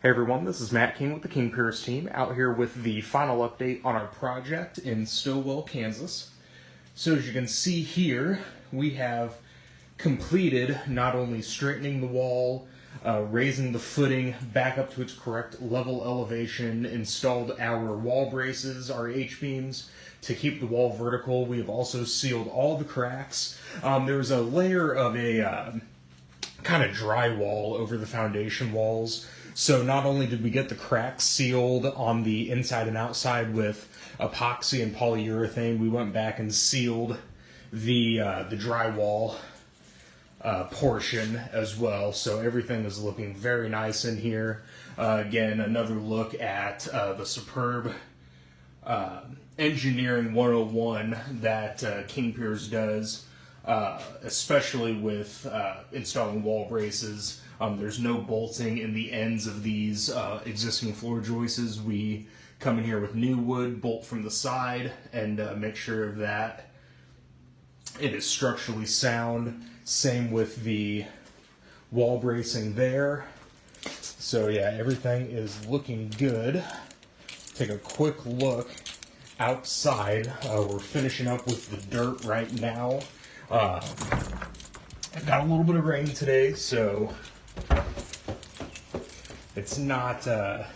Hey everyone, this is Matt King with the King Piers team, out here with the final update on our project in Stilwell, Kansas. So as you can see here, we have completed not only straightening the wall, raising the footing back up to its correct level elevation, installed our wall braces, our H-beams, to keep the wall vertical. We have also sealed all the cracks. There was a layer of a kind of drywall over the foundation walls. So not only did we get the cracks sealed on the inside and outside with epoxy and polyurethane, we went back and sealed the drywall portion as well. So everything is looking very nice in here. Again, another look at the superb engineering 101 that King Piers does. Especially with installing wall braces. There's no bolting in the ends of these existing floor joists. We come in here with new wood, bolt from the side, and make sure that it is structurally sound. Same with the wall bracing there. So yeah, everything is looking good. Take a quick look outside. We're finishing up with the dirt right now. I've got a little bit of rain today, so it's not the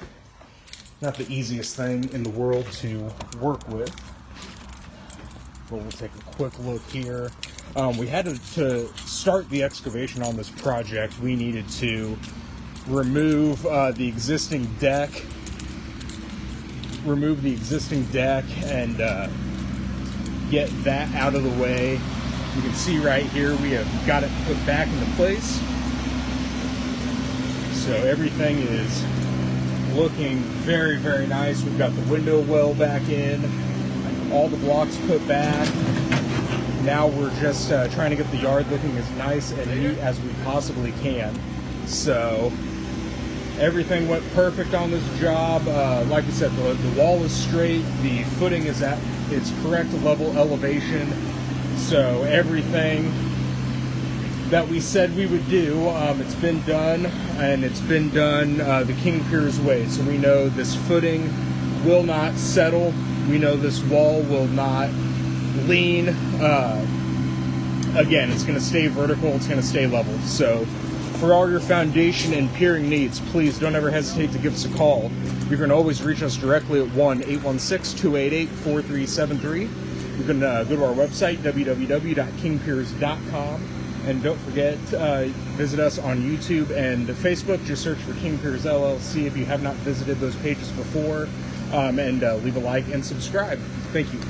easiest thing in the world to work with. But we'll take a quick look here. We had to start the excavation on this project. We needed to remove the existing deck, and get that out of the way. You can see right here we have got it put back into place. So everything is looking very, very nice. We've got the window well back in, all the blocks put back. Now we're just trying to get the yard looking as nice and neat as we possibly can. So everything went perfect on this job. Like I said, the wall is straight, the footing is at its correct level elevation. So everything that we said we would do, it's been done, and it's been done the King Piers way. So we know this footing will not settle. We know this wall will not lean. Again, it's going to stay vertical. It's going to stay level. So for all your foundation and piering needs, please don't ever hesitate to give us a call. You can always reach us directly at 1-816-288-4373. You can go to our website, www.kingpiers.com. And don't forget, visit us on YouTube and Facebook. Just search for King Piers LLC if you have not visited those pages before. And leave a like and subscribe. Thank you.